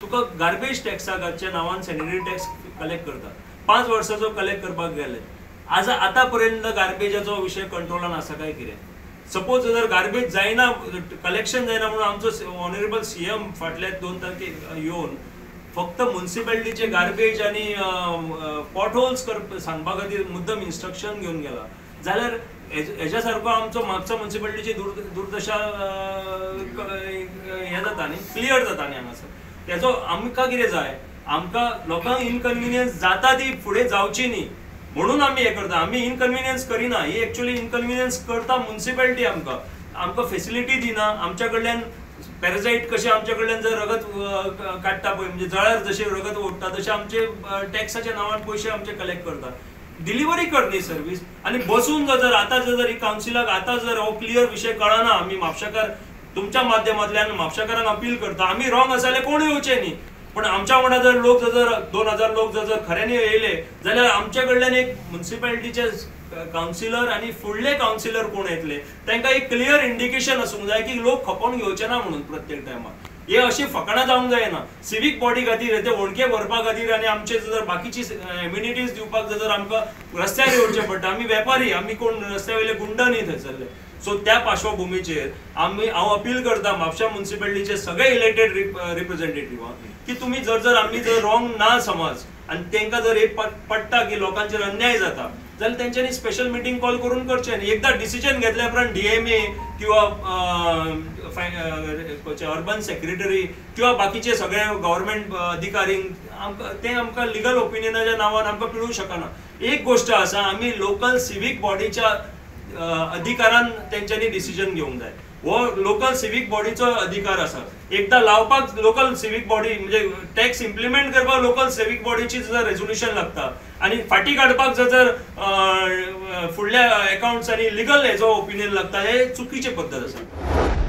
तुका garbage टॅक्साच्या नावान sanitary tax collect करता 5 वर्साचो कलेक्ट करपाक गेले आज आतापर्यंत गार्बेजाचो विषय कंट्रोलान आसा काय कितें सपोज जर गार्बेज जायना कलेक्शन जायना म्हणून आमचो ऑनरेबल सीएम फाटल्या 2 तारखेक येवन फक्त म्युनिसिपॅलिटीचे गार्बेज आणि पॉट होल्स सांगपा खातीर मुद्दम इन्स्ट्रक्शन घेवन गेला जाल्यार हेच्या सारको आमचो म्हापसा म्युनिसिपॅलिटीची दुर्दशा हे जाता न्ही क्लियर जाता न्ही हांगासर त्याचो आमकां कितें जाय आमकां लोकांक इनकन्विनियन्स जाता ती फुडें जावची न्ही म्हणून आमी हे करता आमी इनकन्विनियन्स करिना ही एक्चुअली इनकन्विनियन्स करता म्युनिसिपॅलिटी आमकां फेसिलिटी दिना आमच्या कडल्यान पॅरासायट कशें आमच्या कडल्यान जर रगत काडटा पळय म्हणजे जळार जशें रगत ओडटा तशें आमचे टॅक्साच्या नांवान पयशे आमचे कलेक्ट करता डिलिव्हरी कर न्ही सर्वीस आनी बसून जर आतां जर कावन्सिलाक आतां जर हो क्लियर विषय कळना आमी म्हापशाकार तुमच्या माध्यमांतल्यान म्हापशाकारांक अपील करता आमी रॉंग आसा जाल्यार कोण येवचे न्ही पण आमच्या वांगडा जर लोक जर 2000 लोक जर खऱ्यांनी येयले जाल्यार आमच्या कडल्यान एक म्युनिसिपॅलिटीचे कावन्सिलर आणि फुडले कावन्सिलर कोण येतले तांकां एक क्लियर इंडिकेशन आसूंक जाय की लोक खपोवन घेवचे ना म्हणून प्रत्येक टायमार हे अशी फकाणां जावंक जायना सिवीक बॉडी खातीर ते वणके भरपा खातीर आनी आमचे जर बाकीची एम्युनिटीज दिवपाक जर आमकां रस्त्यार येवचें पडटा आमी वेपारी आमी कोण रस्त्या वयले गुंड न्ही थंयसरले सो त्या पार्श्वभूमीचेर हांव अपील करता म्हापशा म्युनिसिपॅलिटीचे सगळे इलेक्टेड रिप्रेझेंटेटिव्हांक की तुम्ही जर आमी जर रॉंग ना समज आणि तांकां जर एक पडटा की लोकांचेर अन्याय जाता जाल्यार तेंच्यांनी स्पेशल मिटींग कॉल करून करचें न्ही एकदा डिसिजन घेतल्या उपरांत डीएमए किंवा अर्बन सेक्रेटरी किंवा बाकीचे सगळे गव्हर्नमेंट अधिकारींक ते आमकां लिगल ओपिनियनाच्या नांवान आमकां पिळूंक शकना एक गोष्ट आसा आमी लोकल सिवीक बॉडीच्या अधिकारान तेंच्यांनी डिसिजन घेवंक जाय हो लोकल सिवीक बॉडीचो अधिकार आसा एकदा लावपाक लोकल सिवीक बॉडी म्हणजे टॅक्स इम्प्लिमेंट करपाक लोकल सिवीक बॉडीची जर रेझोल्युशन लागता आणि फाटी काडपाक जर फुडल्या अकाउंट्स आणि लिगल हेजो ओपिनियन लागता हे चुकीची पद्दत आसा.